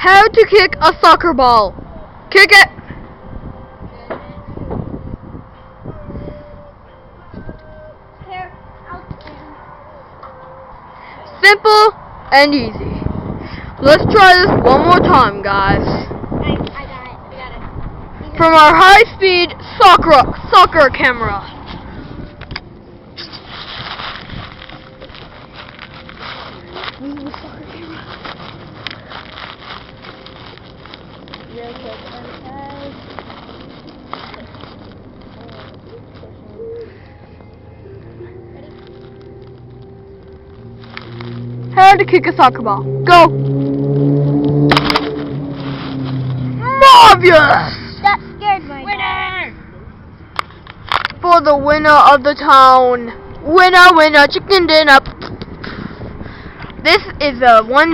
How to kick a soccer ball. Kick it. Simple and easy. Let's try this one more time, guys. I got it. From our high-speed soccer camera. Real quick, How to kick a soccer ball. Go. Marvelous! That scared my winner! For the winner of the town. Winner, winner, chicken dinner. This is a one